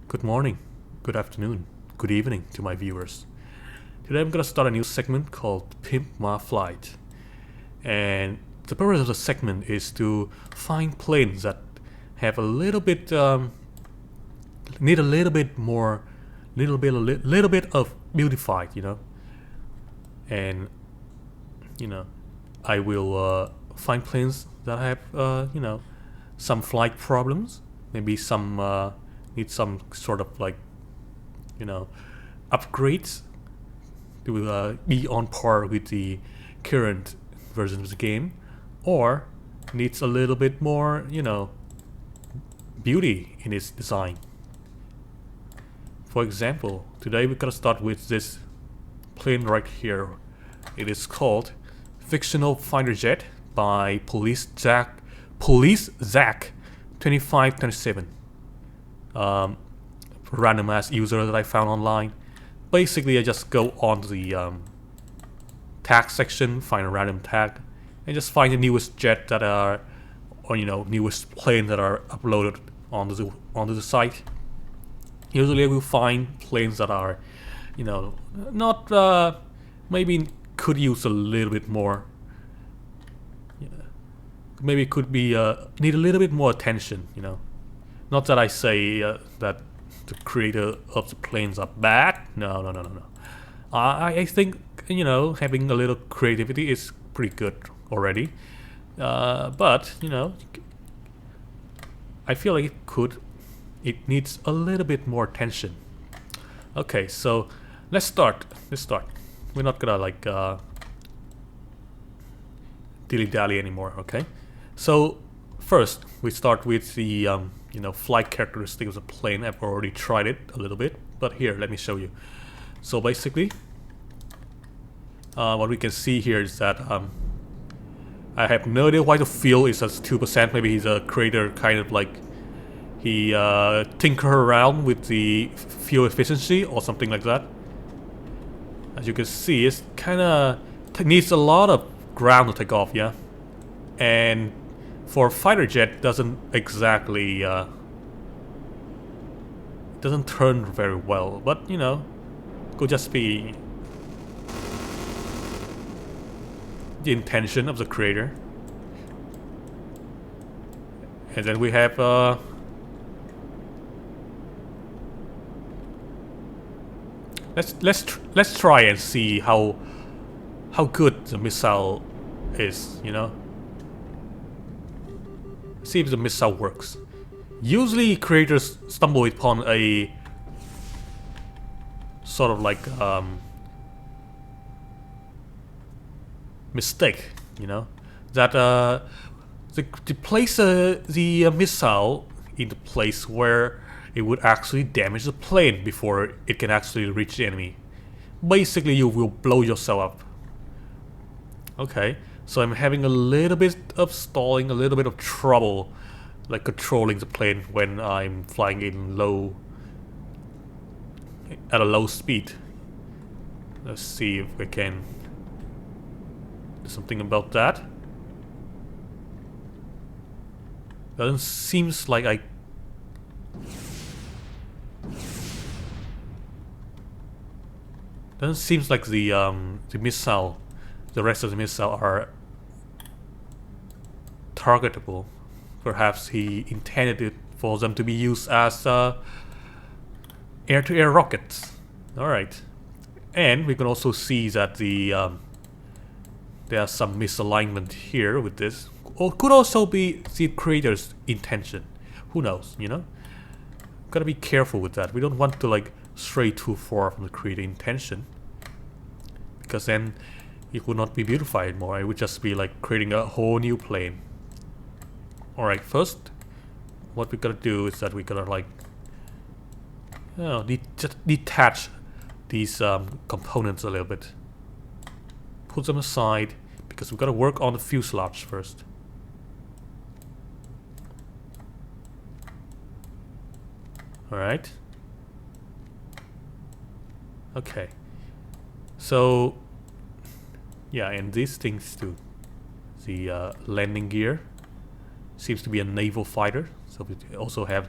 Good morning, good afternoon, good evening to my viewers. Today I'm gonna start a new segment called Pimp My Flight. And the purpose of the segment is to find planes that have a little bit, need a little bit more, little bit of beautified, And, you know, I will find planes that have, some flight problems, maybe some need some sort of you know upgrades to be on par with the current version of the game, or needs a little bit more beauty in its design. For example, today we're gonna start with this plane right here. It is called Fictional Fighter Jet by Police Zack 2527. Random ass user that I found online. Basically, I just go on to the tag section, find a random tag, and just find the newest jet that are, or newest plane that are uploaded onto the site. Usually, I will find planes that are, not maybe could use a little bit more. Maybe it could be need a little bit more attention. Not that I say that the creator of the planes are bad. No. I think having a little creativity is pretty good already. But I feel like it needs a little bit more attention. Okay, so let's start. We're not gonna dilly-dally anymore. Okay, so first we start with the flight characteristics of the plane. I've already tried it a little bit, but here, let me show you. So basically, what we can see here is that I have no idea why the fuel is at 2%. Maybe he's a creator, kind of like he tinker around with the fuel efficiency or something like that. As you can see, it's kind of needs a lot of ground to take off, yeah. And for fighter jet, doesn't exactly doesn't turn very well, but could just be the intention of the creator. And then we have let's try and see how good the missile is, See if the missile works. Usually creators stumble upon a sort of mistake, that to place the missile in the place where it would actually damage the plane before it can actually reach the enemy. Basically, you will blow yourself up. Okay, so I'm having a little bit of stalling, a little bit of trouble, controlling the plane when I'm flying at a low speed. Let's see if we can do something about that. Doesn't seems like Doesn't seems like the missile, the rest of the missile are targetable. Perhaps he intended it for them to be used as air-to-air rockets. Alright. And we can also see that there's some misalignment here with this. Or could also be the creator's intention. Who knows, Gotta be careful with that. We don't want to stray too far from the creator intention. Because then it would not be beautified more. It would just be creating a whole new plane. Alright, first, what we gotta do is that we gotta just detach these components a little bit. Put them aside, because we gotta work on the fuselage first. Alright. Okay. So, yeah, and these things too. The landing gear seems to be a naval fighter, so we also have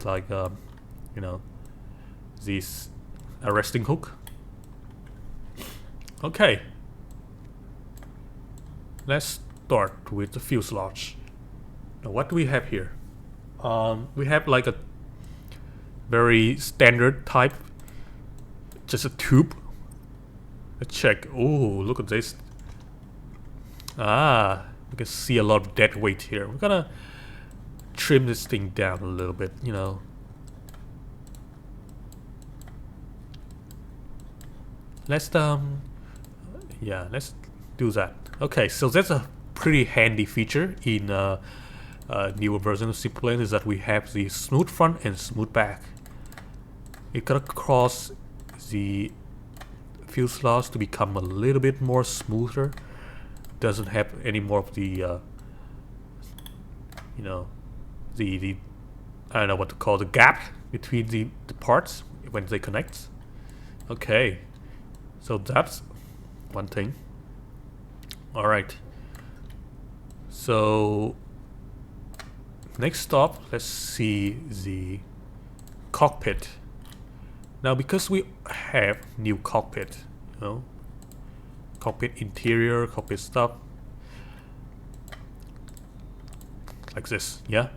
this arresting hook. Okay, let's start with the fuselage. Now what do we have here? We have like a very standard type, just a tube. Let's check. Oh, look at this. You can see a lot of dead weight here. We're gonna trim this thing down a little bit, you know. Let's yeah, let's do that. Okay, so that's a pretty handy feature in newer version of Simpleplanes, is that we have the smooth front and smooth back. It got across the fuselage to become a little bit more smoother. Doesn't have any more of the you know, the I don't know what to call the gap between the parts when they connect. Okay, so that's one thing. All right, so next stop, let's see the cockpit. Now because we have new cockpit, you know, cockpit interior, cockpit stuff, like this, yeah.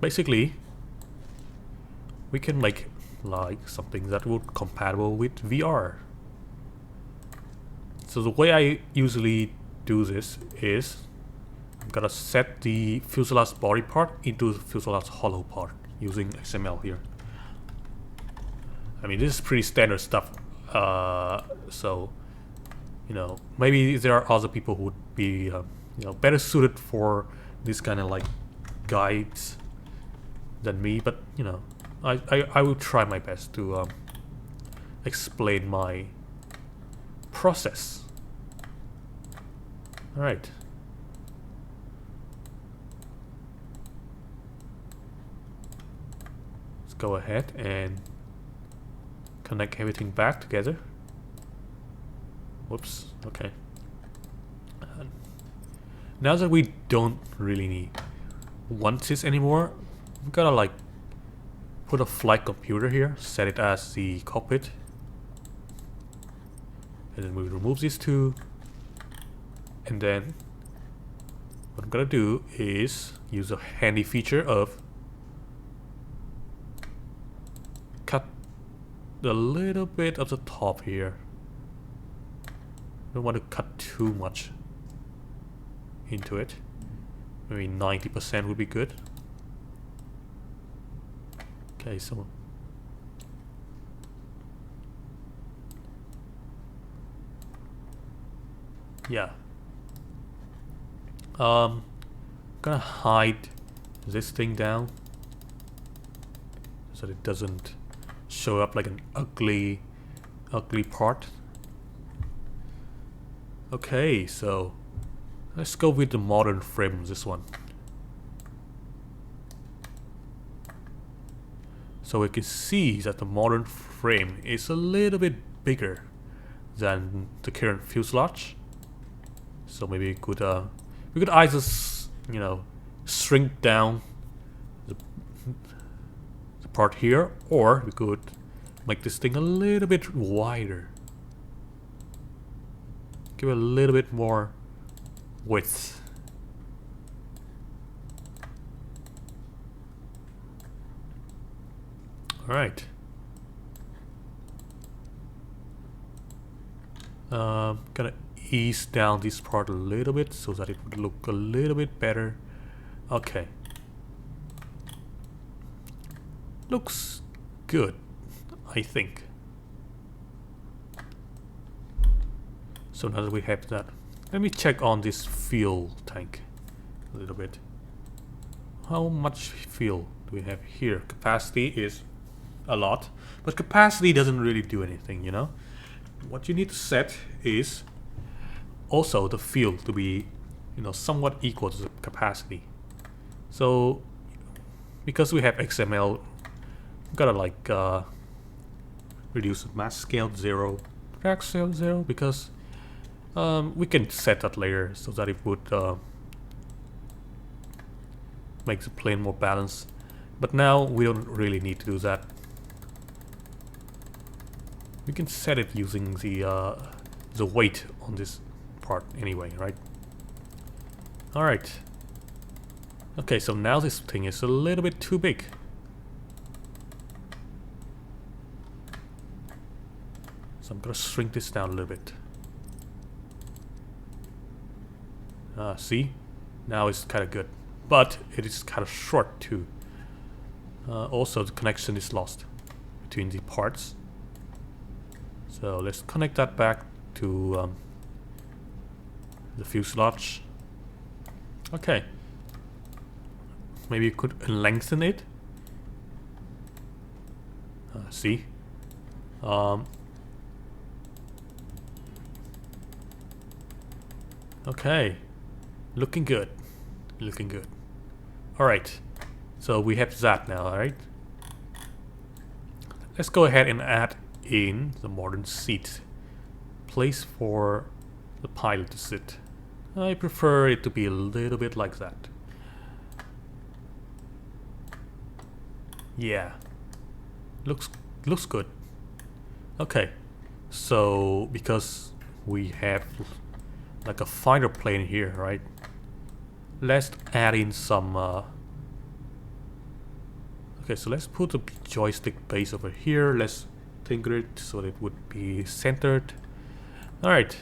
Basically, we can make like something that would compatible with VR. So the way I usually do this is I'm gonna set the fuselage body part into the fuselage hollow part using XML here. I mean, this is pretty standard stuff. So, you know, maybe there are other people who would be, you know, better suited for this kind of like guides than me. But you know, I will try my best to explain my process. All right. Let's go ahead and connect everything back together. Whoops. Okay. Now that we don't really want this anymore, I'm gonna like put a flight computer here, set it as the cockpit, and then we remove these two. And then what I'm gonna do is use a handy feature of cut a little bit of the top here. Don't want to cut too much into it. Maybe 90% would be good. Okay, so yeah. Gonna hide this thing down so that it doesn't show up like an ugly part. Okay, so let's go with the modern frame, this one. So we can see that the modern frame is a little bit bigger than the current fuselage. So maybe we could either, you know, shrink down the part here, or we could make this thing a little bit wider. Give it a little bit more width. Alright. Gonna ease down this part a little bit so that it would look a little bit better. Okay. Looks good, I think. So now that we have that, let me check on this fuel tank a little bit. How much fuel do we have here? Capacity is a lot, but capacity doesn't really do anything, you know? What you need to set is also the fuel to be, you know, somewhat equal to the capacity. So because we have XML, I'm gonna like reduce the mass scale to 0, drag scale 0, because we can set that later so that it would make the plane more balanced. But now we don't really need to do that. we can set it using the weight on this part anyway, right? Alright. Okay, so now this thing is a little bit too big. So I'm gonna shrink this down a little bit. See? Now it's kind of good. But it is kind of short too. Also, the connection is lost between the parts. So let's connect that back to the fuselage. Okay. Maybe you could lengthen it. See? Okay. Looking good. Looking good. Alright. So we have that now, alright? Let's go ahead and add in the modern seat. Place for the pilot to sit. I prefer it to be a little bit like that. Yeah. Looks good. Okay. So because we have like a fighter plane here, right? Let's add in some okay, so let's put the joystick base over here. Let's tinker it so that it would be centered. Alright.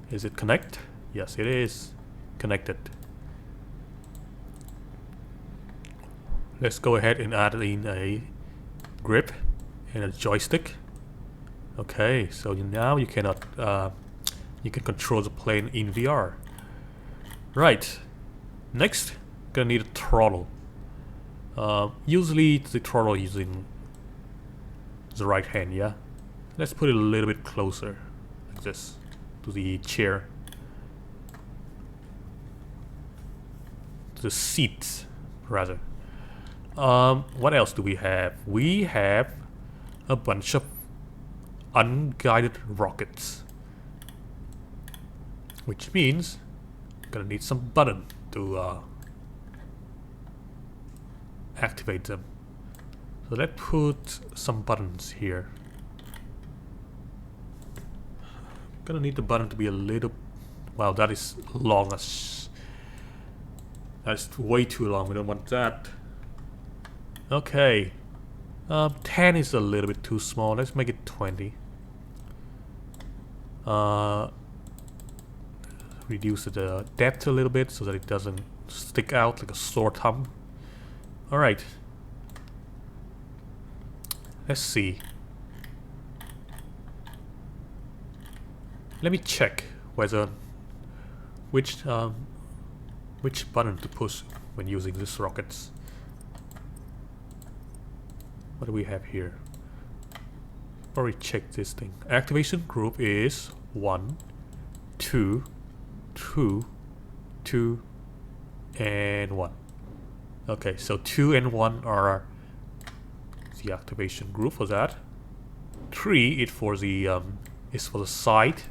Is it connect? Yes, it is connected. Let's go ahead and add in a grip and a joystick. Okay, so now you cannot you can control the plane in VR. Right. Next, gonna need a throttle. Usually the throttle using the right hand, yeah? Let's put it a little bit closer, like this, to the chair. To the seat, rather. What else do we have? We have a bunch of unguided rockets. Which means I'm gonna need some button to activate them. So let's put some buttons here. Gonna need the button to be a little... Wow, that is long as... That's way too long, we don't want that. Okay. 10 is a little bit too small, let's make it 20. Reduce the depth a little bit so that it doesn't stick out like a sore thumb. Alright. Let's see. Let me check whether which button to push when using these rockets. What do we have here? Already check this thing. Activation group is 1, 2, 2, 2, and 1. Okay, so 2 and 1 are the activation group for that. 3 is for the side.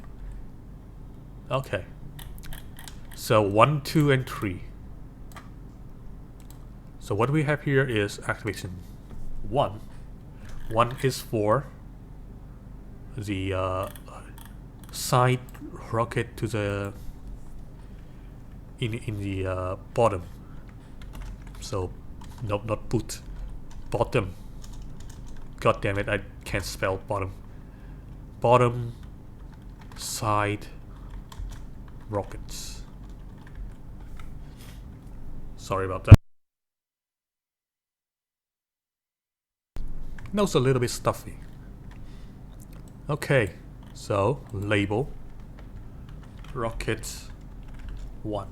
Okay. So 1, 2, and 3. So what we have here is activation 1. 1 is for the side rocket to the in the bottom. So not put, bottom. God damn it, I can't spell bottom. Bottom side rockets. Sorry about that. Nose a little bit stuffy. Okay, so label rocket 1.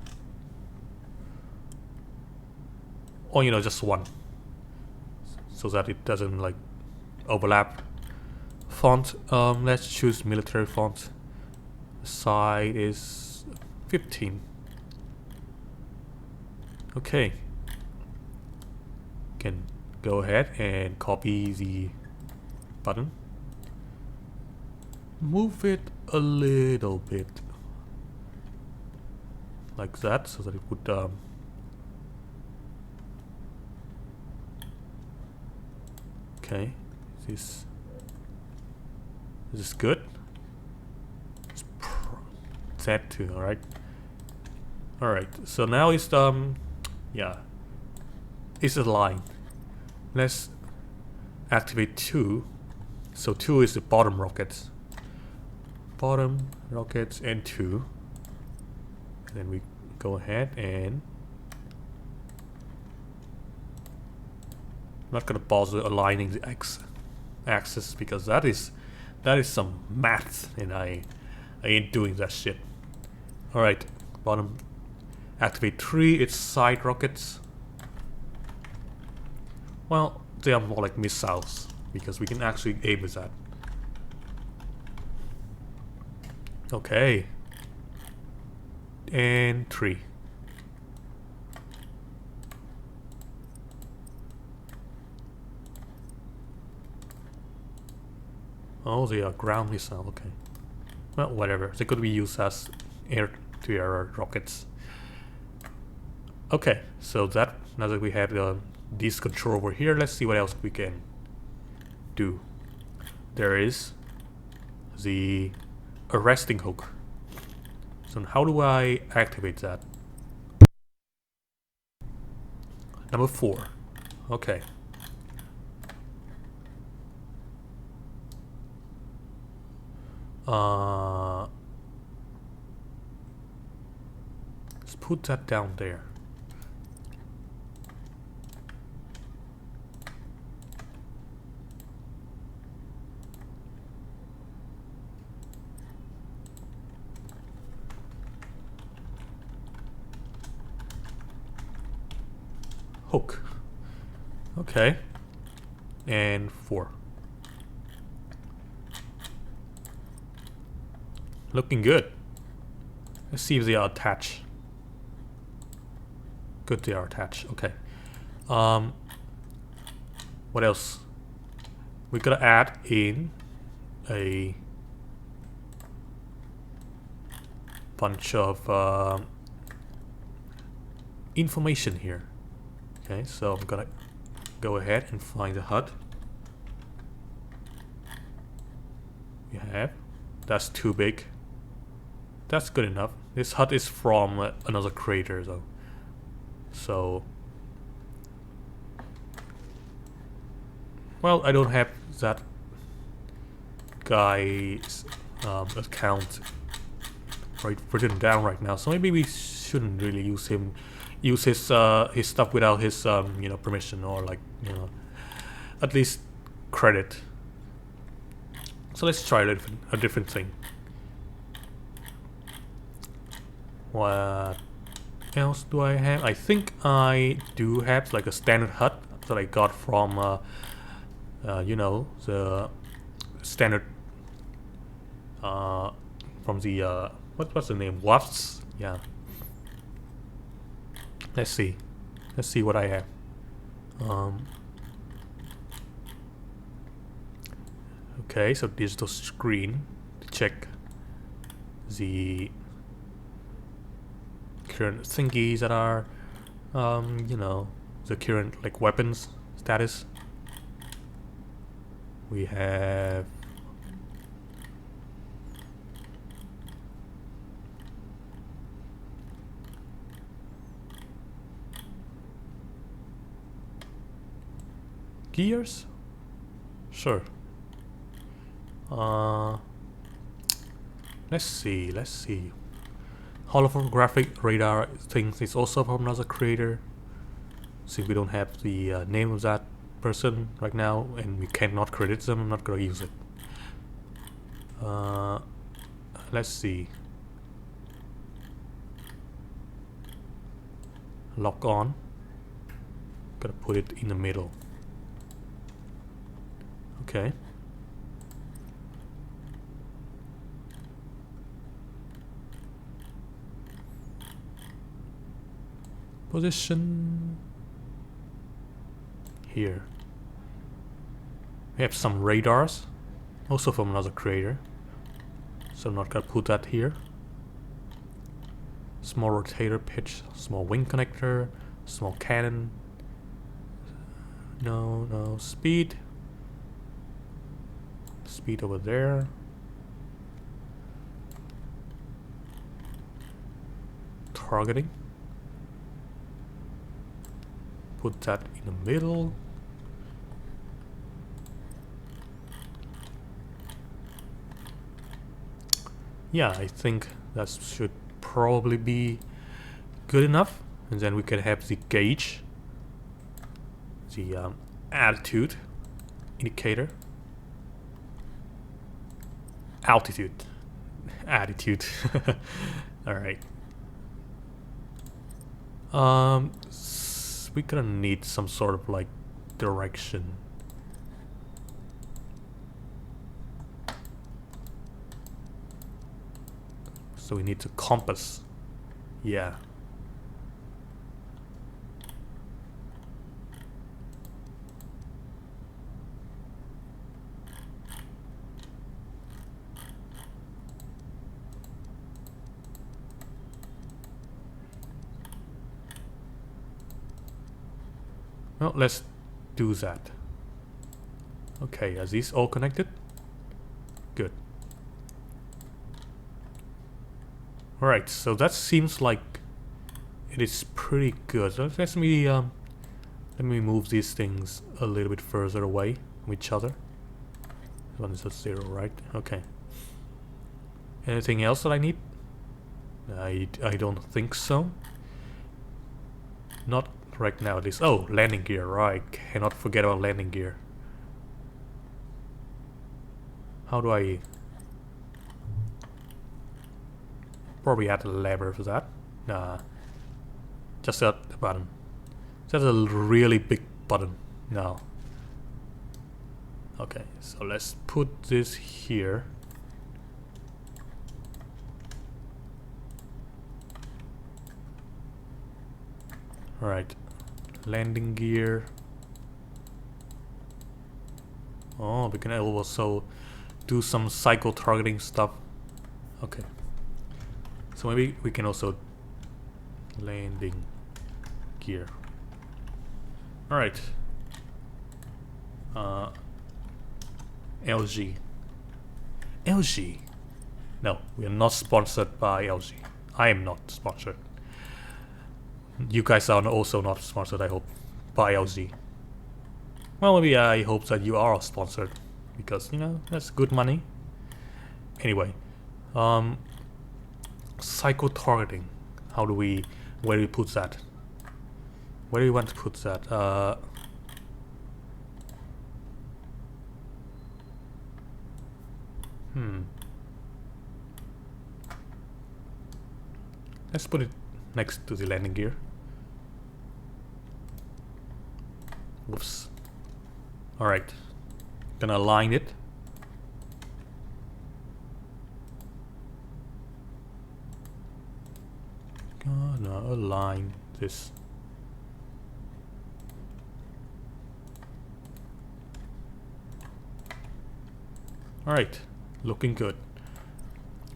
Or just 1, so that it doesn't like overlap. Font, let's choose military font. Size is 15. Okay, can go ahead and copy the button, move it a little bit like that so that it would okay, this Is this good? It's Z2, alright. Alright, so now it's yeah. It's a line. Let's activate 2. So 2 is the bottom rockets. Bottom rockets and 2. And then we go ahead and I'm not gonna bother aligning the axis because that is some math and I ain't doing that shit. Alright, bottom activate 3, it's side rockets. Well, they are more like missiles because we can actually aim with that. Okay. And 3. Oh, they are ground missile, okay. Well, whatever. They could be used as air-to-air rockets. Okay, so that now that we have this control over here, let's see what else we can do. There is the arresting hook. So how do I activate that? Number 4. Okay. Let's put that down there. Hook. Okay. And 4. Looking good. Let's see if they are attached. Good, they are attached. Okay. What else? We gotta add in a bunch of information here. Okay, so I'm gonna go ahead and find the HUD. We have. That's too big. That's good enough. This HUD is from another creator though. So, well, I don't have that guy's account written down right now, so maybe we shouldn't really use his stuff without his permission, or like, at least credit. So let's try a different thing. What else do I have? I think I do have like a standard HUD that I got from the standard from the what's the name? Wasps? Yeah. Let's see what I have. Okay, so digital screen to check the current thingies that are the current like weapons status. We have gears? Sure. Let's see. Holographic radar things is also from another creator. Since we don't have the name of that person right now and we cannot credit them, I'm not gonna use it. Let's see. Lock on. Gotta put it in the middle. Okay. Position here. We have some radars, also from another creator, so I'm not gonna put that here. Small rotator pitch, small wing connector, small cannon. No, speed over there. targeting. Put that in the middle. Yeah, I think that should probably be good enough. And then we can have the gauge, the attitude indicator, altitude, attitude. All right. We're gonna need some sort of like direction. So we need to compass. Yeah. Well, let's do that. Okay, are these all connected? Good. Alright, so that seems like it is pretty good. So let me move these things a little bit further away from each other. This one is at 0, right? Okay. Anything else that I need? I don't think so. Not right now at least. Oh, landing gear, right. Cannot forget about landing gear. How do I... Probably add a lever for that. Nah. Just a button. That's a really big button. No. Okay, so let's put this here. Alright. Landing gear. Oh, we can also do some cycle targeting stuff. Okay. So maybe we can also landing gear. Alright. LG. LG. No, we are not sponsored by LG. I am not sponsored. You guys are also not sponsored, I hope, by LG. Well, maybe I hope that you are sponsored, because, you know, that's good money. Anyway, cycle targeting. Where do we put that? Where do you want to put that? Let's put it next to the landing gear. Whoops. Alright. Gonna align it. Gonna align this. Alright. Looking good.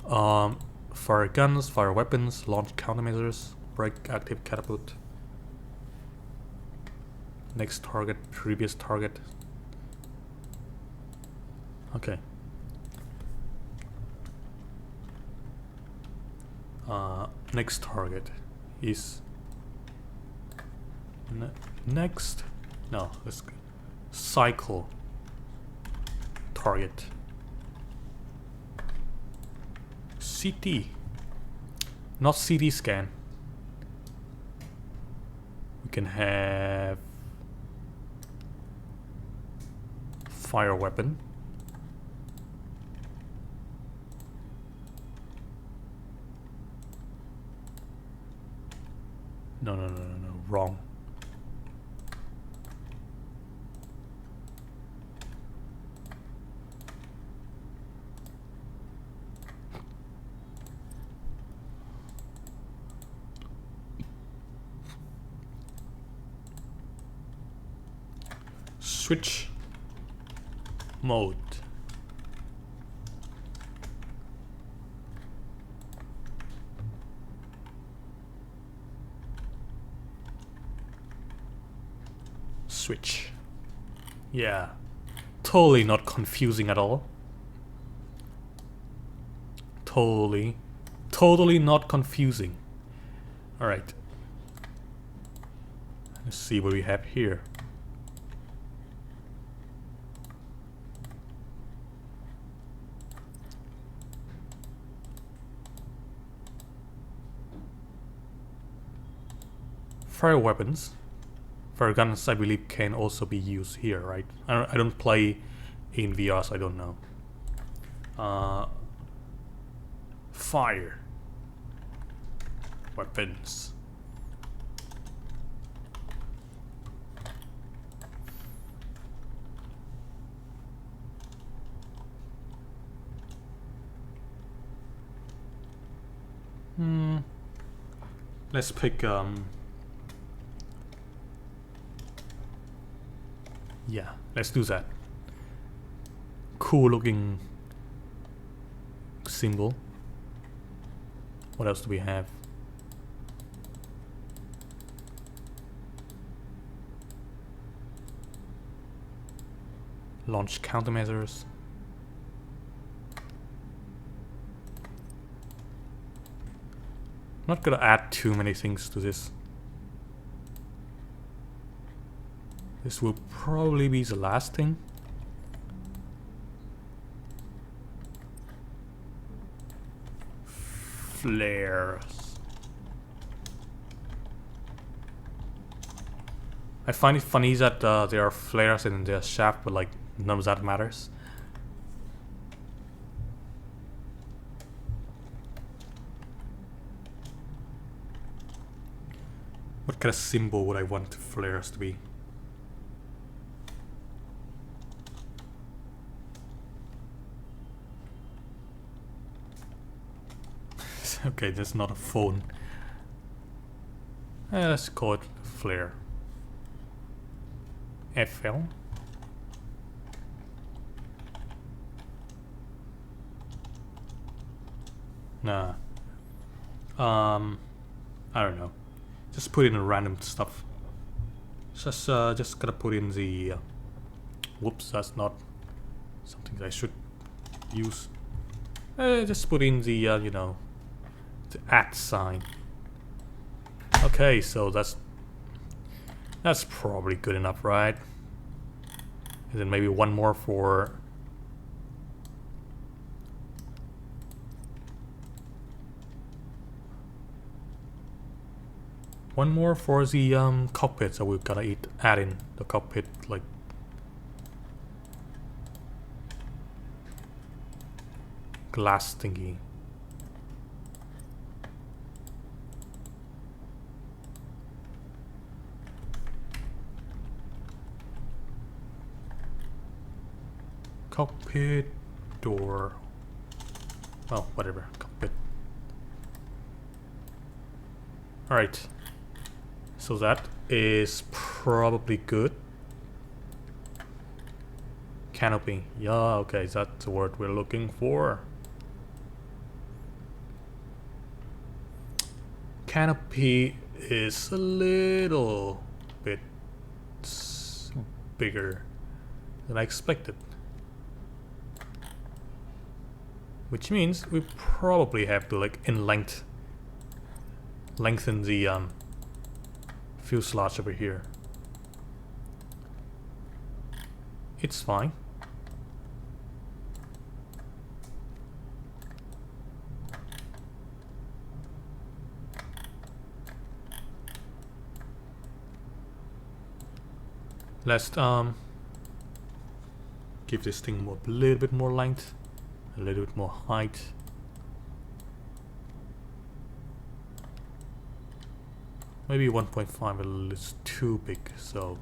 Fire guns, fire weapons, launch countermeasures, break active catapult. Next target, previous target. Okay. Next target is next. No, let's cycle target. CT, not CT scan. We can have fire weapon. No, wrong. Switch mode. Switch. Yeah. Totally not confusing at all. Totally not confusing. Alright. Let's see what we have here. Fire weapons. Fire guns, I believe, can also be used here, right? I don't play in VR, so I don't know. Fire weapons. Let's pick yeah, let's do that. Cool looking symbol. What else do we have? Launch countermeasures. Not gonna add too many things to this. This will probably be the last thing. Flares. I find it funny that there are flares in the shaft, but like none of that matters. What kind of symbol would I want flares to be? Okay, that's not a phone. Let's call it flare. FL. Nah. I don't know. Just put in a random stuff. Just gotta put in the. Whoops, that's not something I should use. Just put in the you know, the @ sign. Okay, so that's probably good enough, right? And then maybe one more for. One more for the cockpit, so we've gotta add in the cockpit, like glass thingy. Cockpit door. Well, whatever. Cockpit. Alright. So that is probably good. Canopy. Yeah, okay, that's the word we're looking for. Canopy is a little bit bigger than I expected. Which means we probably have to like lengthen the fuselage over here. It's fine. Let's give this thing a little bit more length, a little bit more height. Maybe 1.5 is too big, so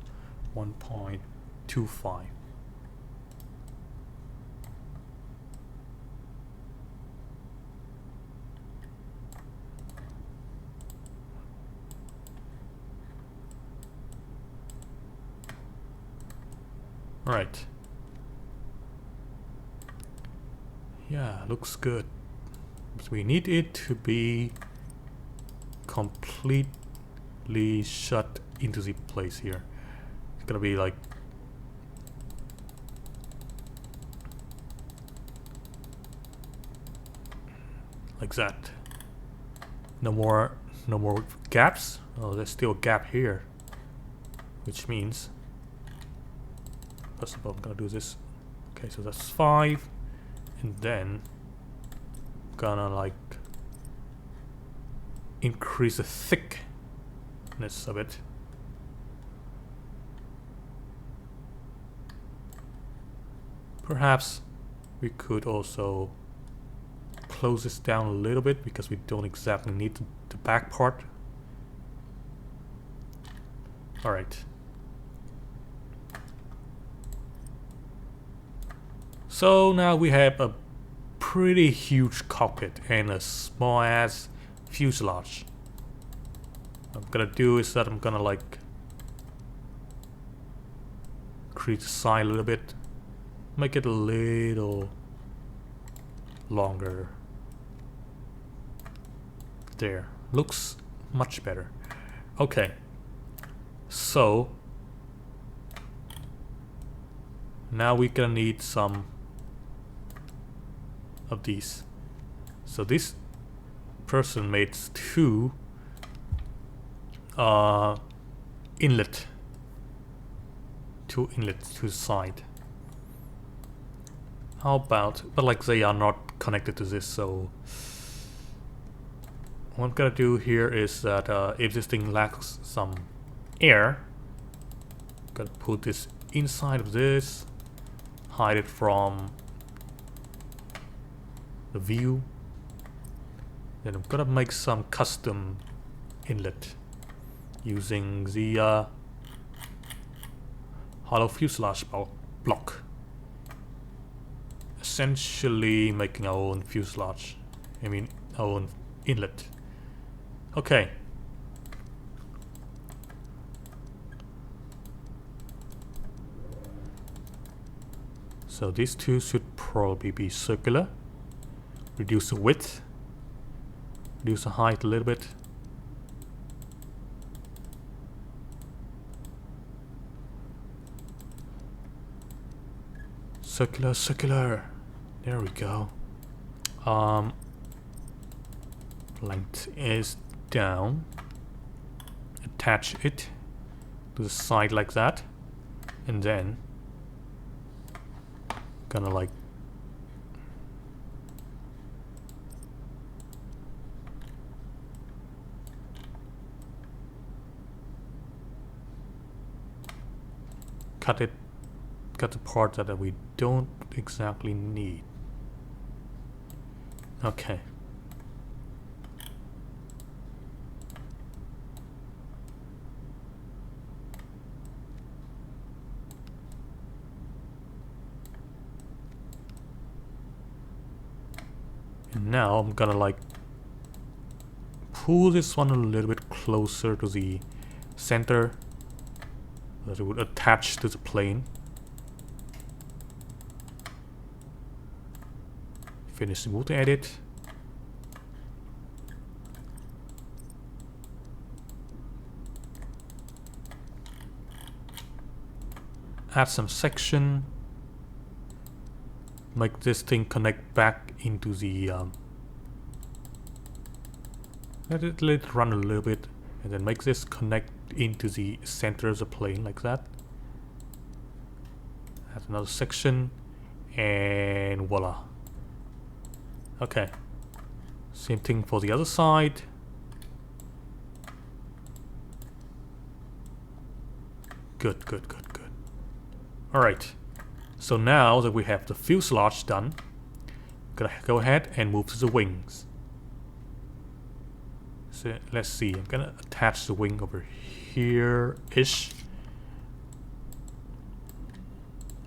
1.25. Right. Yeah, looks good. But we need it to be completely shut into the place here. It's gonna be like that. No more no more gaps. Oh, there's still a gap here, which means first of all I'm gonna do this. Okay, so that's 5, and then I'm gonna like increase the thickness of it. Perhaps we could also close this down a little bit because we don't exactly need the back part. Alright. So now we have a pretty huge cockpit and a small ass fuselage. What I'm gonna do is that I'm gonna like increase the size a little bit, make it a little longer. There, looks much better. Okay, so now we're gonna need some of these. So this person made 2 inlets to the side. How about, but like they are not connected to this, so what I'm gonna do here is that if this thing lacks some air, I'm gonna put this inside of this, hide it from the view. Then I'm gonna make some custom inlet using the hollow fuselage block. Essentially making our own fuselage. I mean our own inlet. Okay. So these two should probably be circular. Reduce the width. Reduce the height a little bit. Circular, circular. There we go. Length is down. Attach it to the side like that, and then gonna like cut the part that we don't exactly need. Okay. And now I'm gonna like pull this one a little bit closer to the center so that it would attach to the plane. Finish the multi edit. Add some section. Make this thing connect back into the let it run a little bit, and then make this connect into the center of the plane like that. Add another section, and voila. Okay, same thing for the other side. Good, good, good, good. Alright, so now that we have the fuselage done, I'm gonna go ahead and move to the wings. So let's see, I'm gonna attach the wing over here-ish.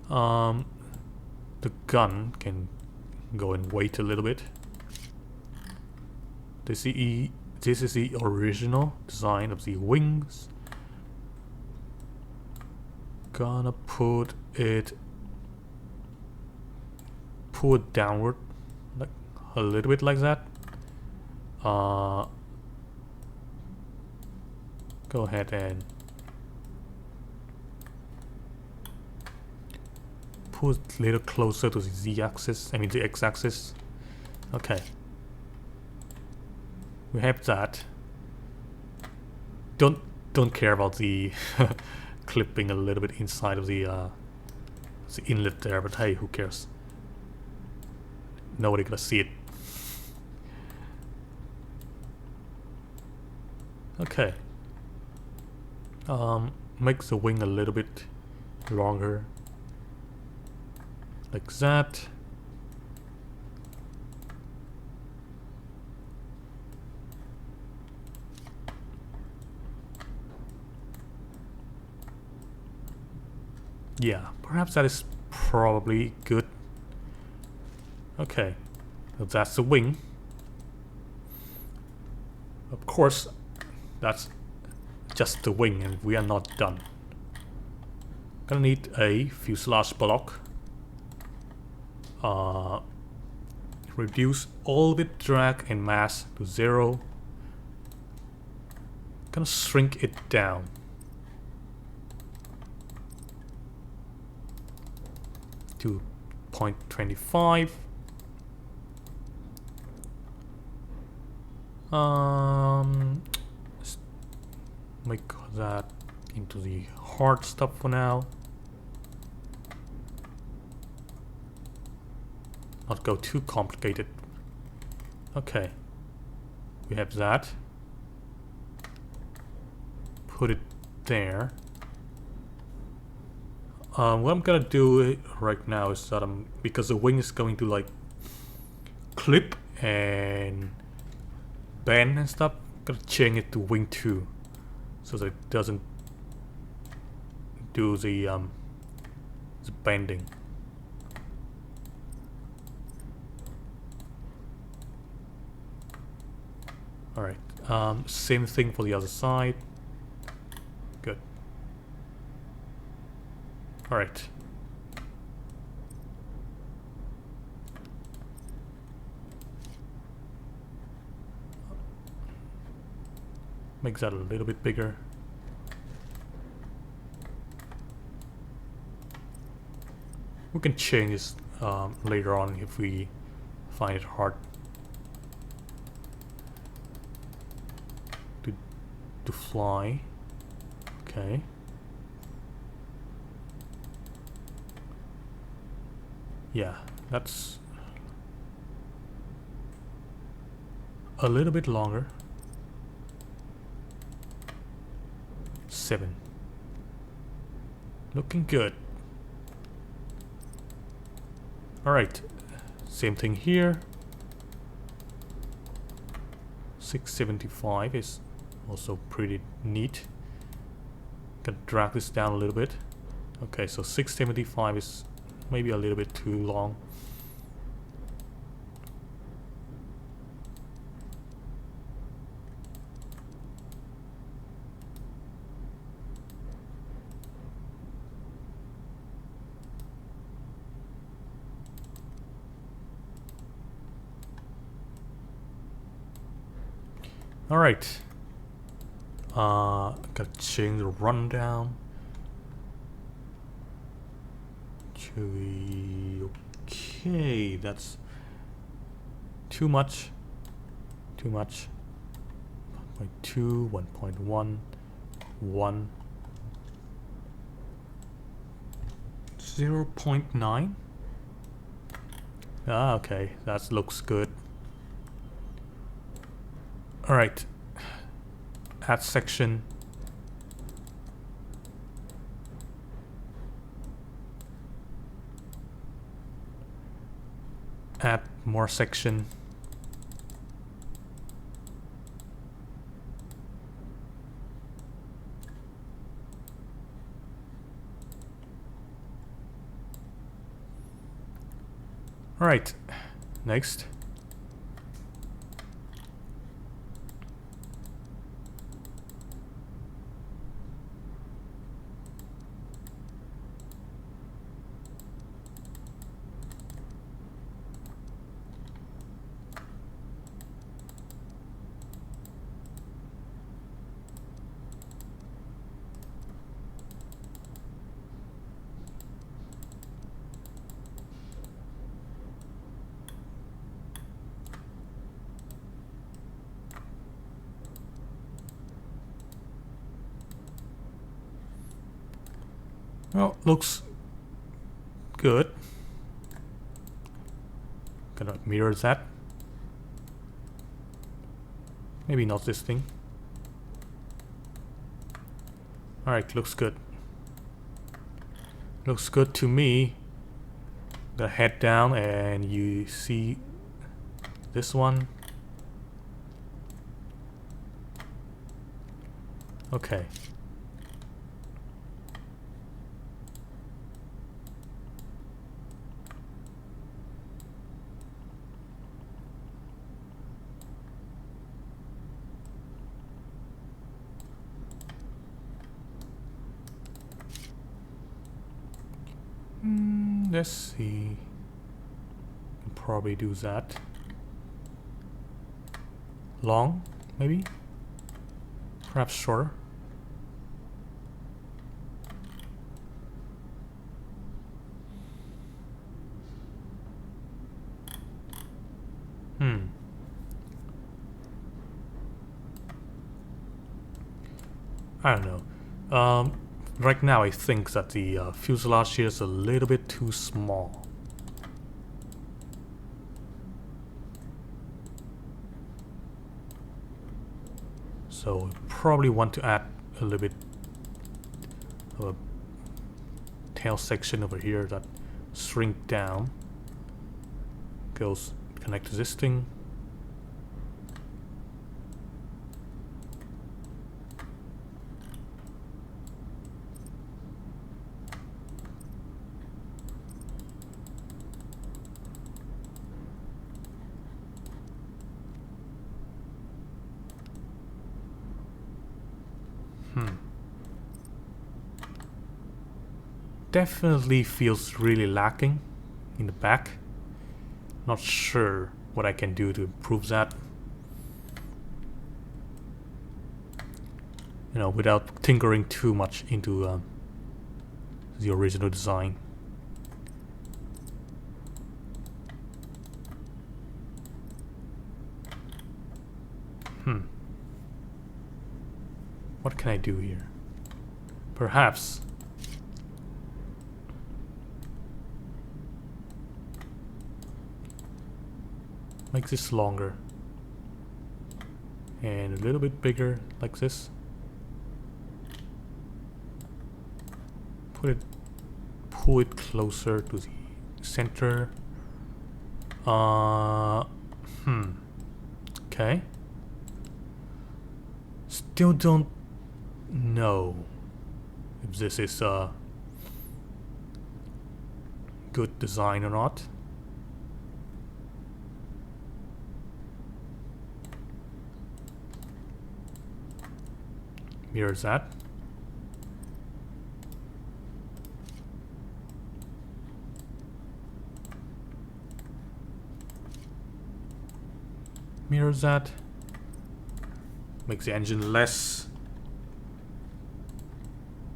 The gun can go and wait a little bit. This is the original design of the wings. Gonna pull it downward, like a little bit like that. Go ahead and pull it a little closer to the z-axis, I mean the x-axis. Okay, we have that. don't care about the clipping a little bit inside of the inlet there, but hey, who cares? Nobody gonna see it. Okay. Make the wing a little bit longer, like that. Yeah, perhaps that is probably good. Okay, so that's the wing. Of course, that's just the wing and we are not done. Gonna need a fuselage block. Reduce orbit drag and mass to 0. Gonna shrink it down. To 0.25. Let's make that into the hard stuff for now. Not go too complicated. Okay, we have that. Put it there. What I'm gonna do right now is that because the wing is going to like clip and bend and stuff, I'm gonna change it to wing 2 so that it doesn't do the bending. Alright, same thing for the other side. Good. Alright. Make that a little bit bigger. We can change this later on if we find it hard to fly. Okay. Yeah, that's a little bit longer. 7. Looking good. Alright, same thing here. 675 is also pretty neat. Can drag this down a little bit. Okay, so 675 is maybe a little bit too long. Alright. Gotta change the rundown. Okay, that's too much. Too much. 1.2, 1.1, 1. 0.9. Ah, okay, that looks good. Alright. Add section. Add more section. Alright, next. Well, looks good. Gonna mirror that. Maybe not this thing. Alright, looks good. Looks good to me. Gonna head down and you see this one. Okay. Let's see. Probably do that. Long, maybe? Perhaps shorter. I don't know. Right now I think that the fuselage here is a little bit too small. So probably want to add a little bit of a tail section over here that shrink down. Goes connect to this thing. Definitely feels really lacking in the back. Not sure what I can do to improve that. You know, without tinkering too much into the original design. What can I do here? Perhaps make this longer and a little bit bigger like this. Pull it closer to the center. Okay. Still don't know if this is a good design or not. Mirrors that. Mirrors that. Makes the engine less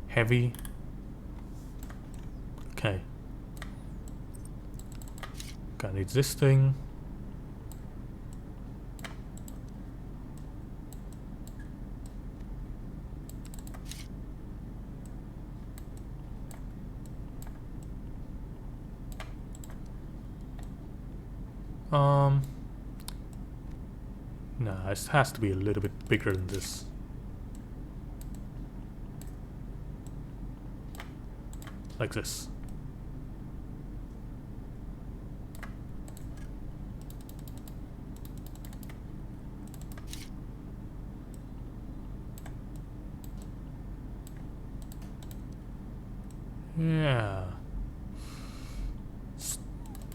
heavy. Okay. Got existing. No, it has to be a little bit bigger than this. Like this. Yeah.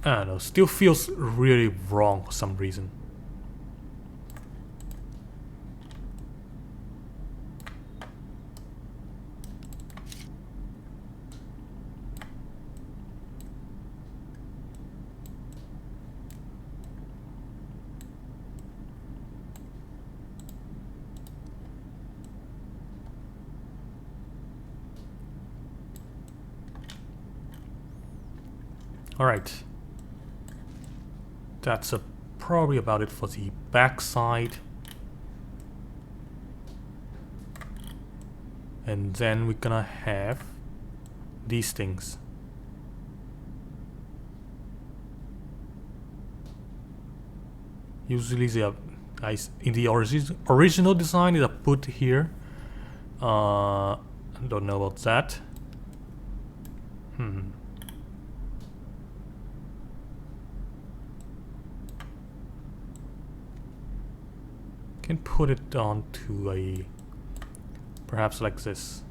I don't know, still feels really wrong for some reason. Alright. That's probably about it for the back side. And then we're gonna have these things. Usually they are, in the original design they are put here. I don't know about that. Can put it onto a, perhaps like this.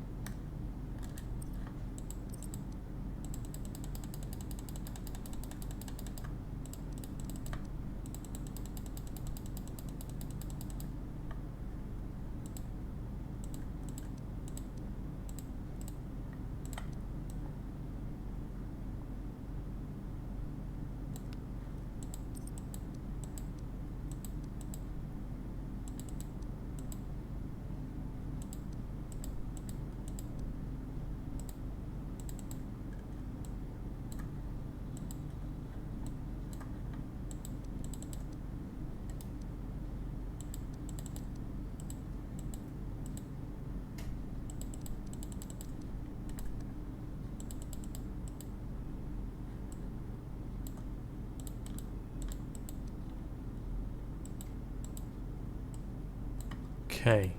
Okay.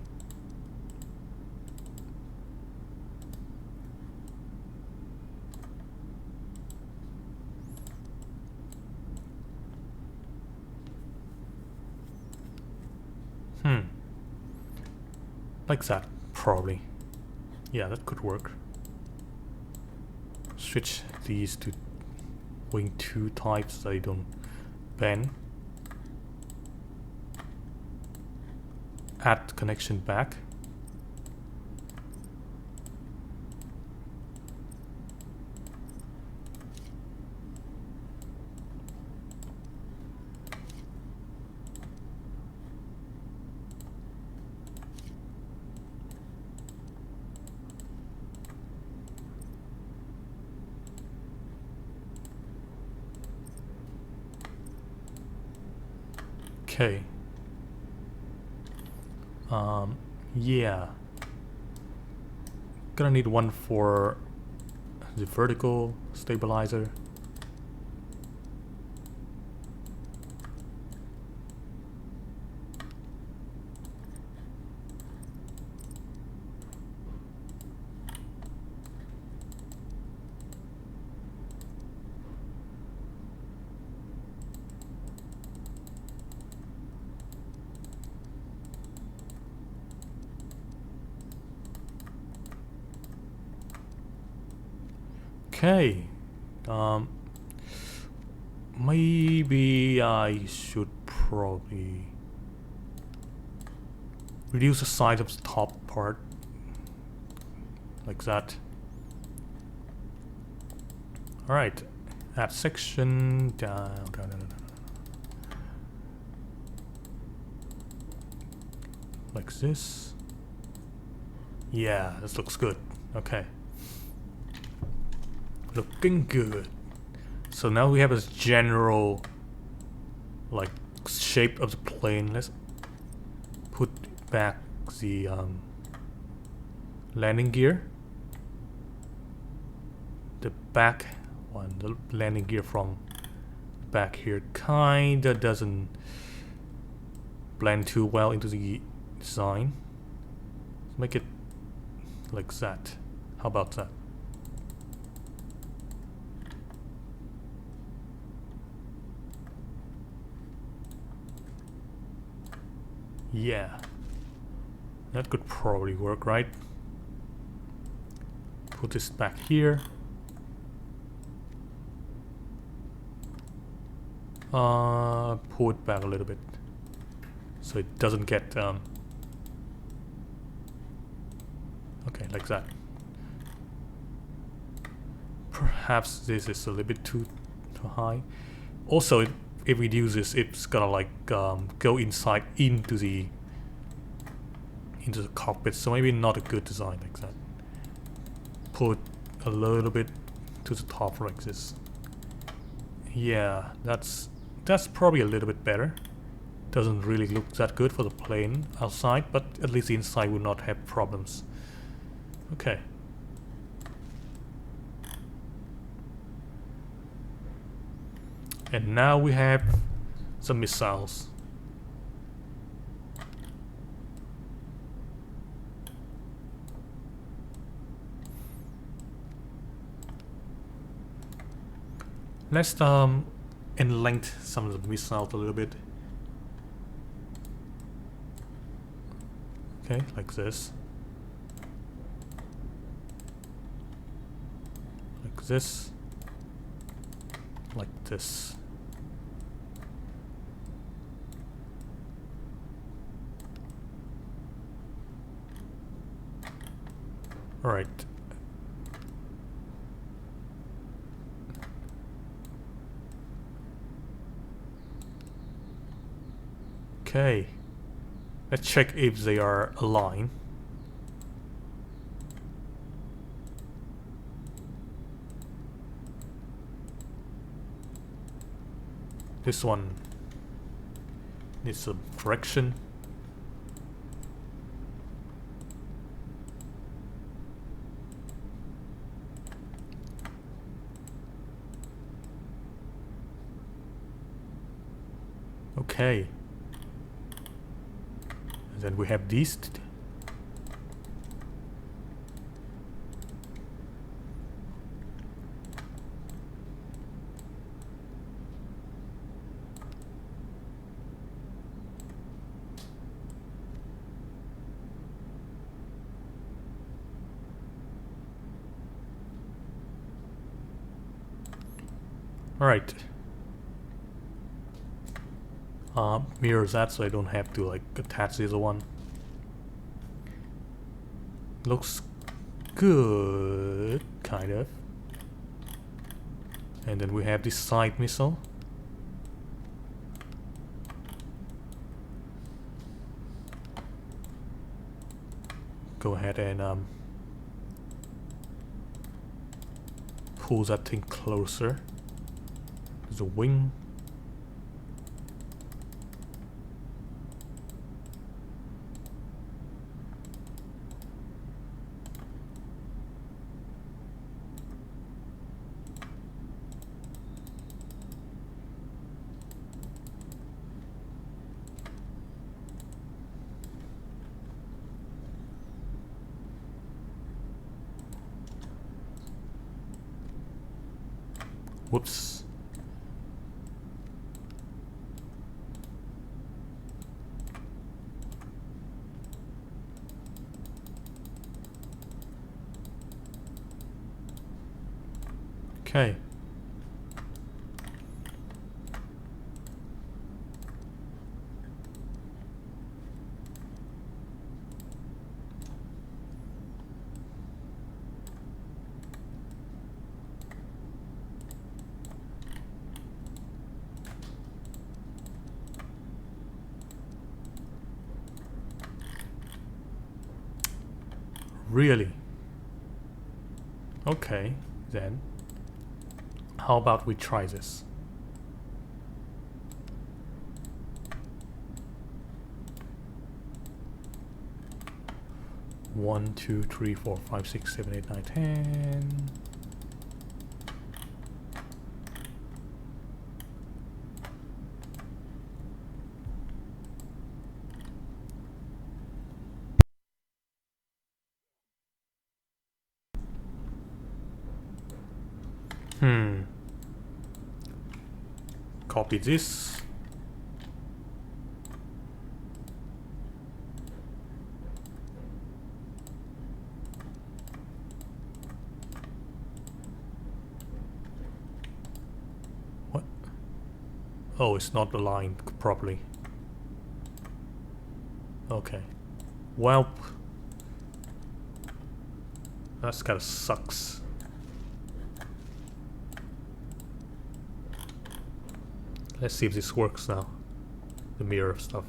Like that, probably. Yeah, that could work. Switch these to wing 2 types so they don't bend. Add connection back. Okay. Yeah. Gonna need one for the vertical stabilizer. Okay, maybe I should probably reduce the size of the top part, like that. Alright, add section, down. Like this. Yeah, this looks good. Okay. Looking good. So now we have this general like shape of the plane. Let's put back the landing gear. The back one, the landing gear from back here kinda doesn't blend too well into the design. Let's make it like that. How about that? Yeah, that could probably work, right? Put this back here. Pull it back a little bit so it doesn't get okay, like that. Perhaps this is a little bit too high. Also, if we do this, it's gonna like go inside into the cockpit, so maybe not a good design like that. Put a little bit to the top like this. Yeah, that's probably a little bit better. Doesn't really look that good for the plane outside, but at least the inside will not have problems. Okay. And now we have some missiles. Let's enlength some of the missiles a little bit. Okay, like this. Like this. Like this. All right. Okay. Let's check if they are aligned. This one needs some correction. Okay. And then we have these. Alright. Mirror that so I don't have to like attach the other one. Looks good, kind of. And then we have this side missile. Go ahead and pull that thing closer. There's a wing. Whoops. Okay. Really? Okay, then. How about we try this? One, two, three, four, five, six, seven, eight, nine, 10. Copy this. What? Oh, it's not aligned properly. Okay. Well, that's kind of sucks. Let's see if this works now. The mirror stuff.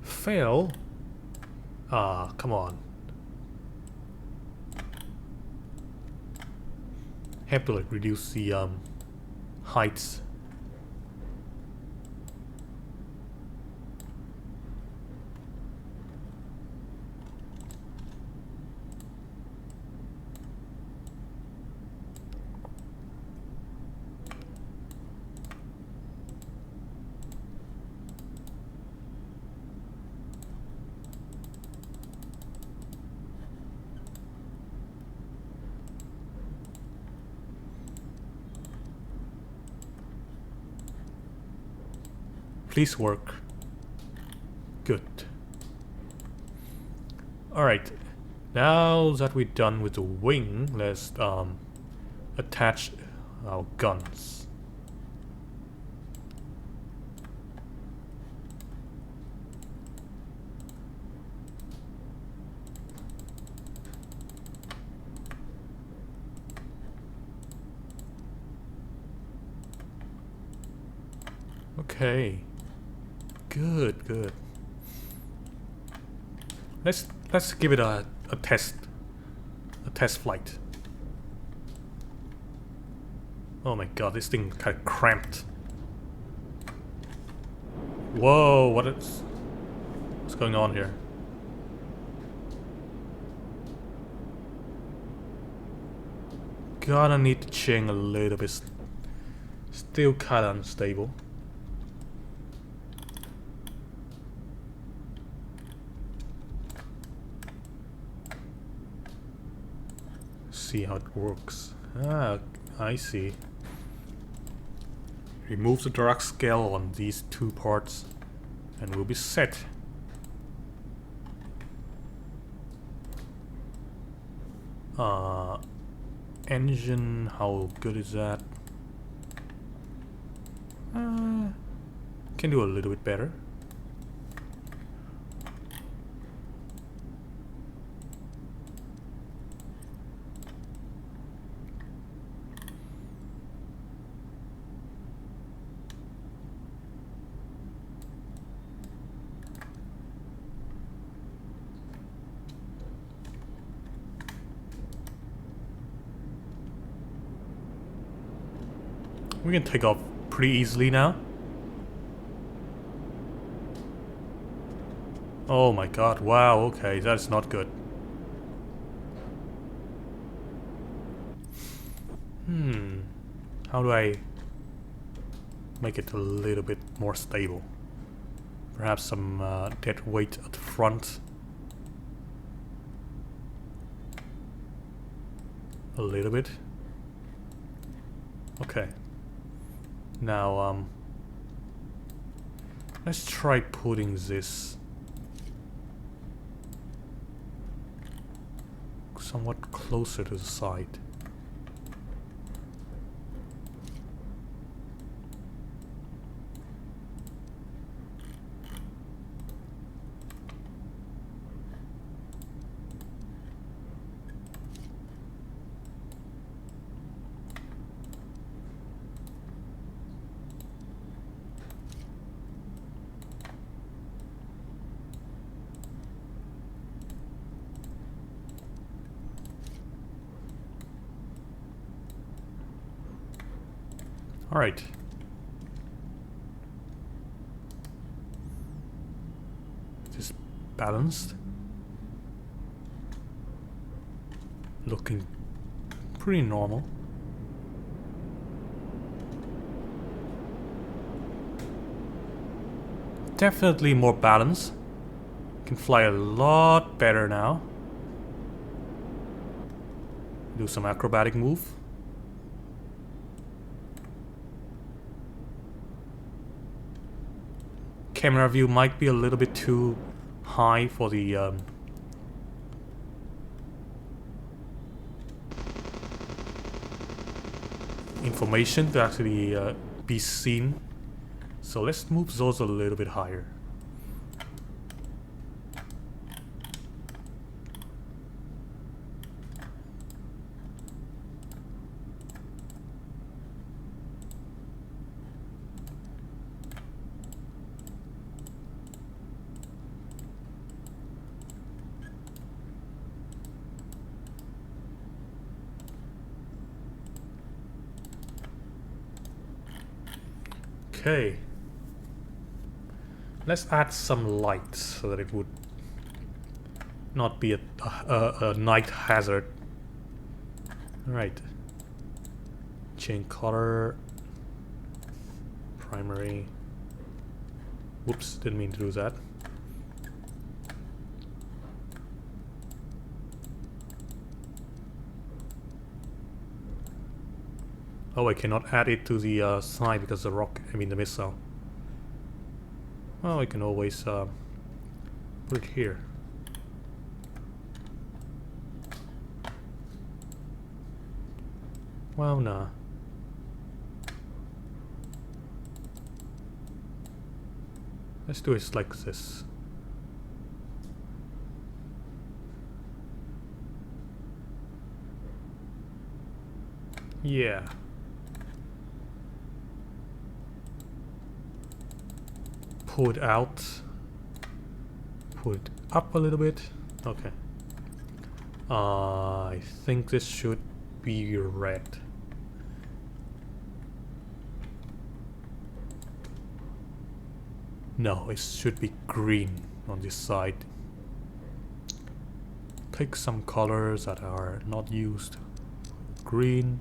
Fail? Ah, come on. Have to like reduce the heights. Please work. Good. Alright. Now that we're done with the wing, let's attach our guns. Okay. Good, good. Let's give it a test flight. Oh my god, this thing kind of cramped. Whoa, what's going on here? Gonna need to change a little bit. Still kinda unstable. See how it works. Ah, I see. Remove the drag scale on these two parts and we'll be set. Engine, how good is that? Can do a little bit better. We can take off pretty easily now. Oh my god, wow, okay, that's not good. How do I make it a little bit more stable? Perhaps some dead weight at the front. A little bit. Okay. Now, let's try putting this somewhat closer to the side. All right. Just balanced. Looking pretty normal. Definitely more balance. Can fly a lot better now. Do some acrobatic move. Camera view might be a little bit too high for the information to actually be seen. So let's move those a little bit higher. Okay, let's add some light so that it would not be a night hazard. Alright, change color, primary. Whoops, didn't mean to do that. Oh, I cannot add it to the side because the rock, I mean the missile. Well, I can always put it here. Well, nah. Let's do it like this. Yeah. Pull it out. Pull it up a little bit. Okay. I think this should be red. No, it should be green on this side. Take some colors that are not used. Green.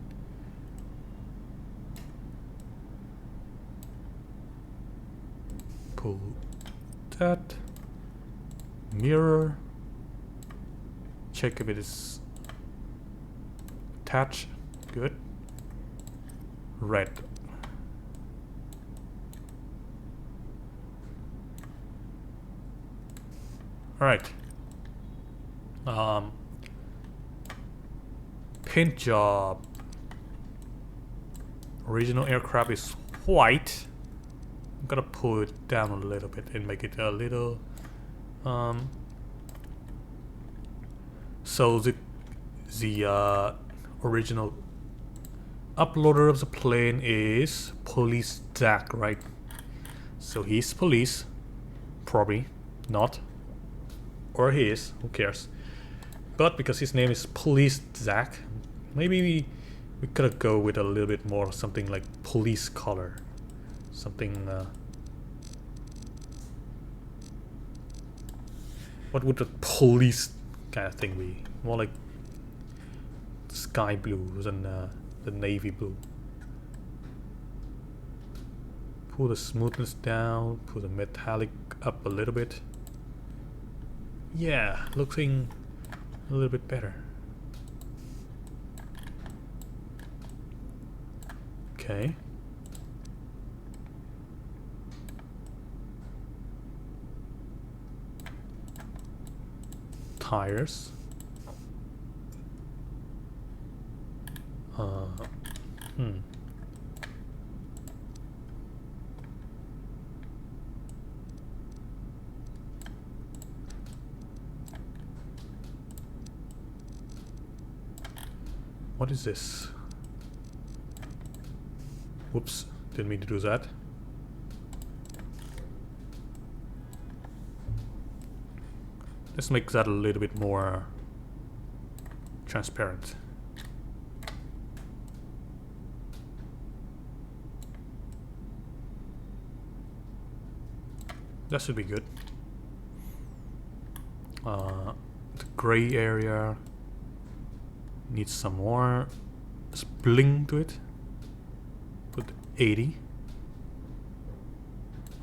Pull that. Mirror. Check if it is attached. Good. Red. Alright. Paint job. Original aircraft is white. I'm gonna pull it down a little bit and make it a little so the original uploader of the plane is Police Jack, right? So he's police, probably not, or he is, who cares? But because his name is Police Jack, maybe we could go with a little bit more something like police color, something. What would the police kind of thing be? More like sky blue than the navy blue. Pull the smoothness down, pull the metallic up a little bit. Yeah, looking a little bit better. Okay. Tires. What is this? Whoops, didn't mean to do that. Let's make that a little bit more transparent. That should be good. The gray area needs some more bling to it. Put 80.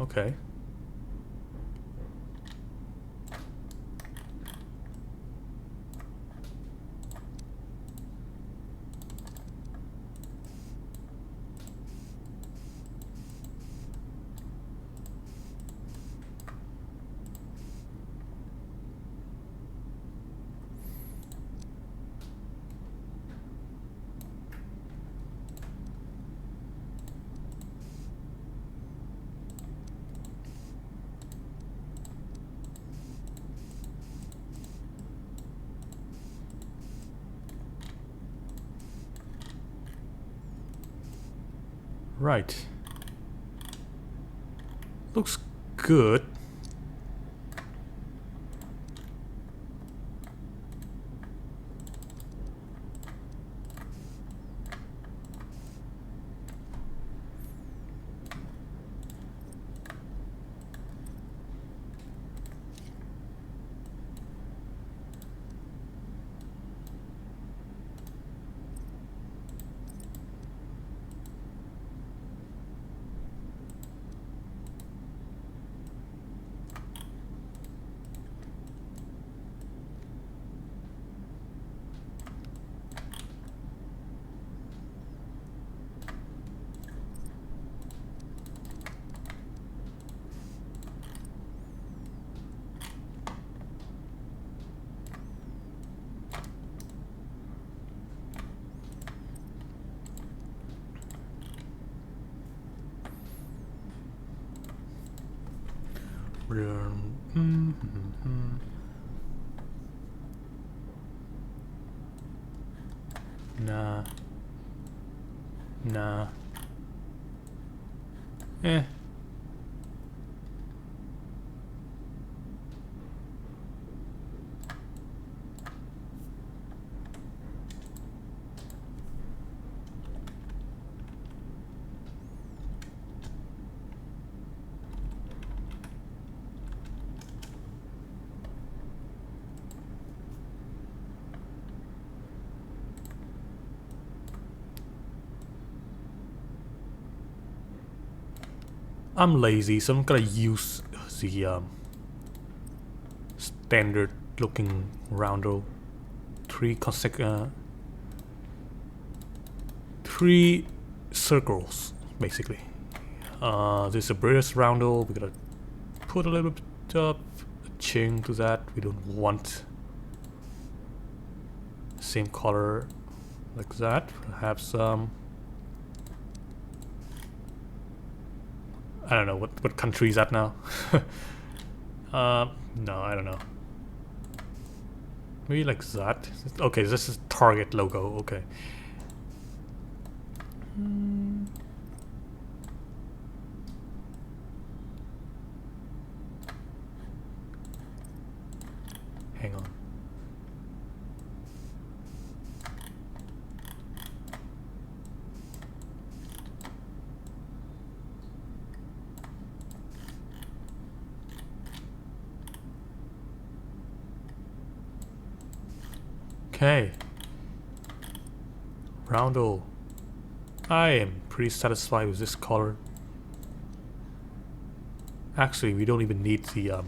Okay. Right. Looks good. Nah. Nah. Eh. I'm lazy, so I'm gonna use the standard looking roundo. Three circles basically. This is a British roundo. We're gonna put a little bit of a ching to that. We don't want same color like that. Perhaps I don't know what country is that now. No, I don't know. Maybe like that. Okay, this is Target logo. Okay. Hang on. Okay. Roundo. I am pretty satisfied with this color. Actually, we don't even need the other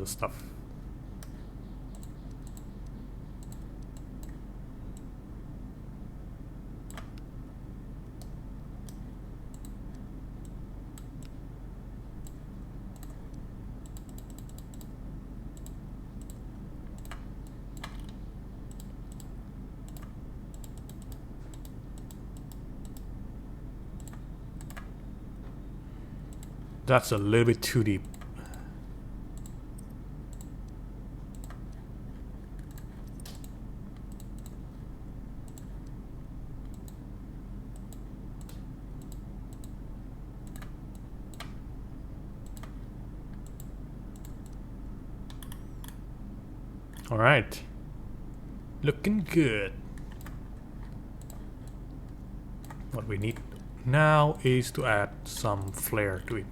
stuff. That's a little bit too deep. All right, looking good. What we need now is to add some flair to it.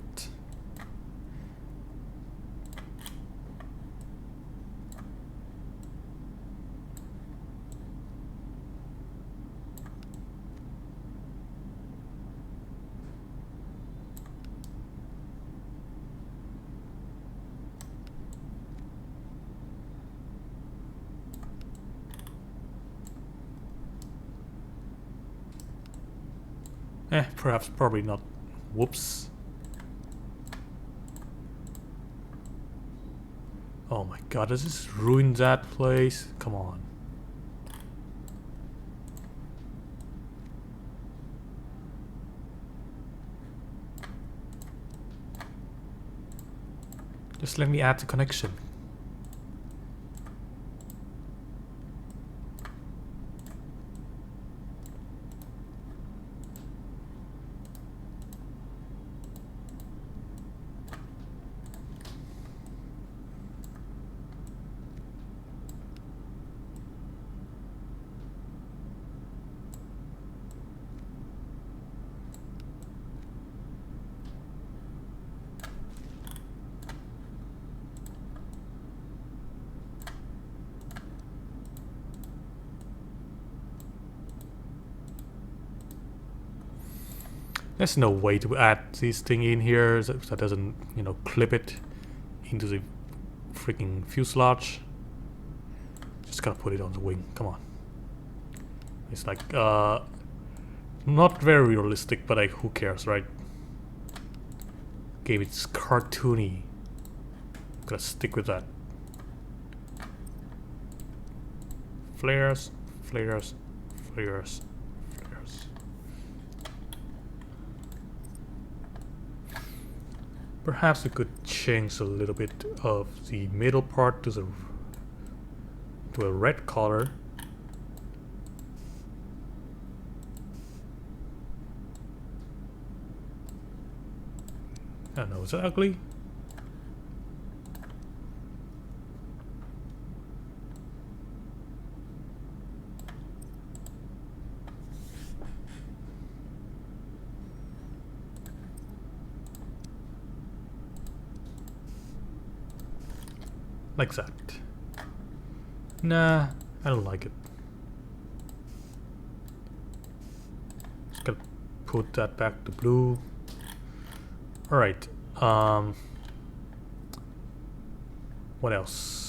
Perhaps, probably not. Whoops. Oh my god, does this ruin that place? Come on. Just let me add the connection. There's no way to add this thing in here that doesn't, you know, clip it into the freaking fuselage. Just gotta put it on the wing. Come on. It's like not very realistic, but like who cares, right? Game, it's cartoony. Gotta stick with that. Flares, flares, flares, flares. Perhaps we could change a little bit of the middle part to a red color. I don't know, is that ugly? Like that. Nah, I don't like it. Just gotta put that back to blue. Alright, what else?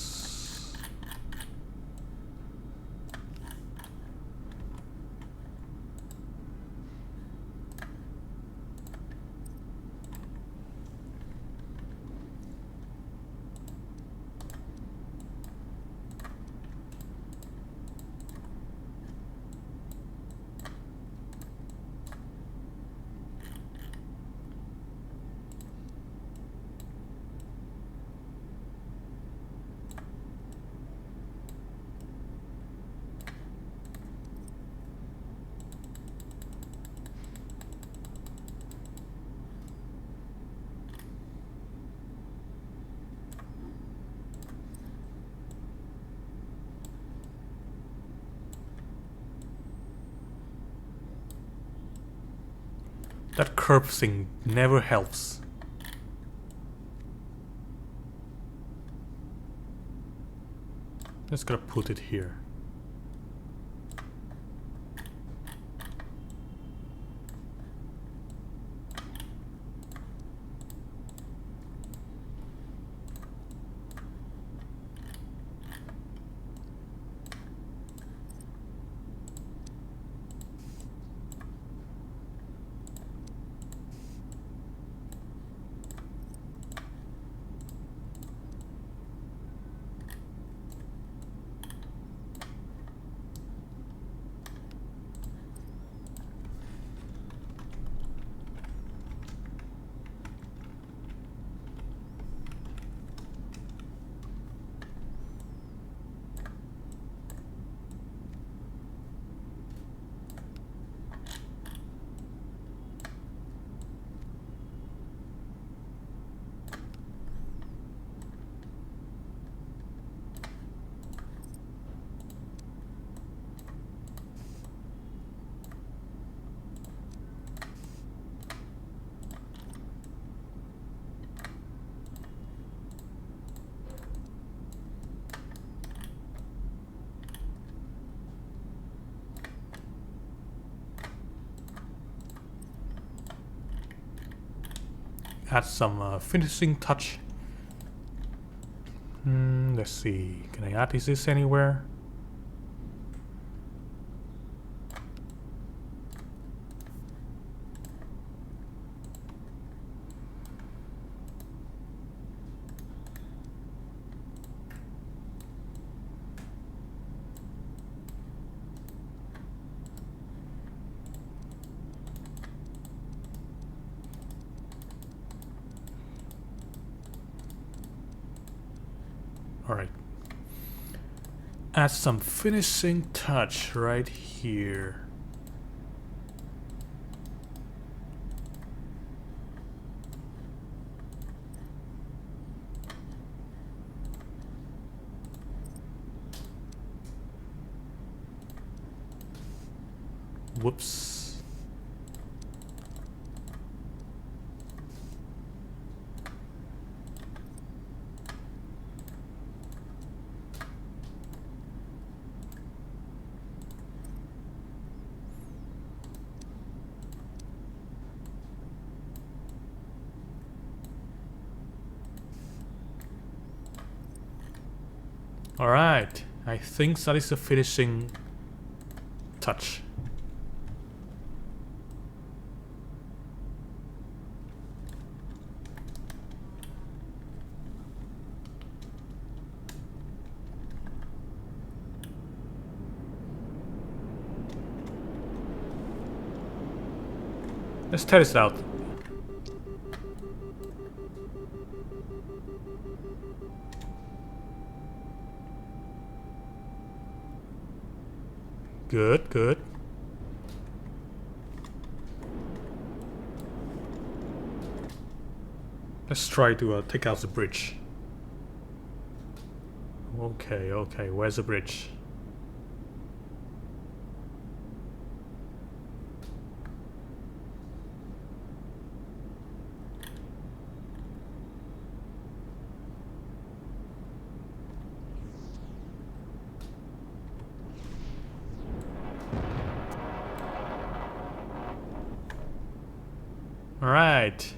That curve thing never helps. Just gotta put it here. Add some finishing touch. Let's see. Can I add this anywhere? Alright. Add some finishing touch right here. Whoops. Alright, I think that is the finishing touch. Let's test this out. Good, good. Let's try to take out the bridge. Okay, okay, where's the bridge? All right.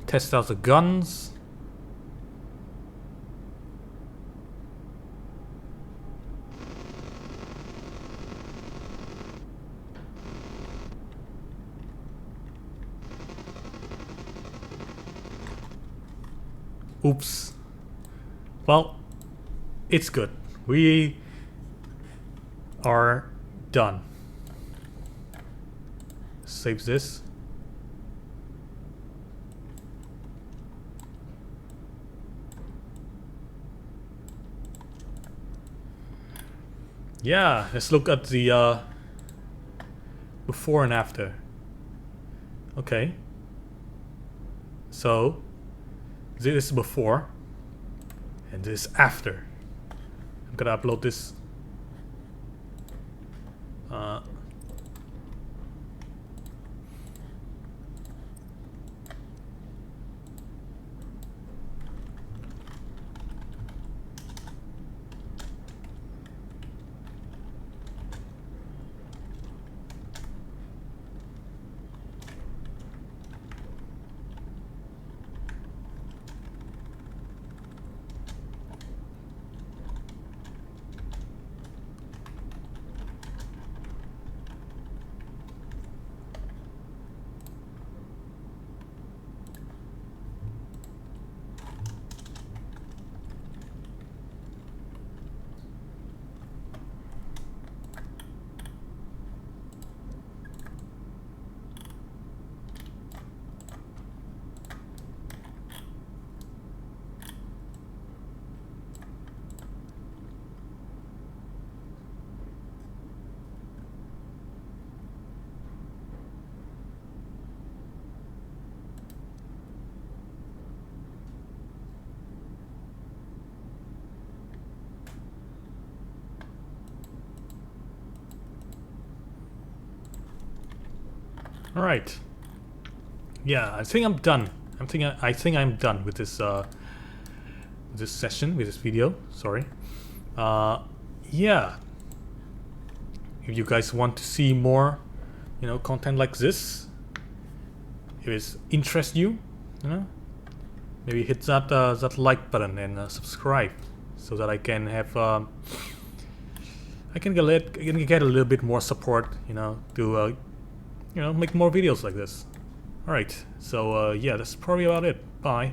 Test out the guns. Oops. Well, it's good. We are done. Save this. Yeah, let's look at the before and after. Okay. So this is before and this is after. I'm gonna upload this. All right. Yeah, I think I'm done. I think I'm done with this this session, with this video. Sorry. Yeah. If you guys want to see more, you know, content like this, if it interests you, you know, maybe hit that that like button and subscribe, so that I can have I can get a little bit more support, you know, to you know, make more videos like this. Alright, so yeah, that's probably about it. Bye.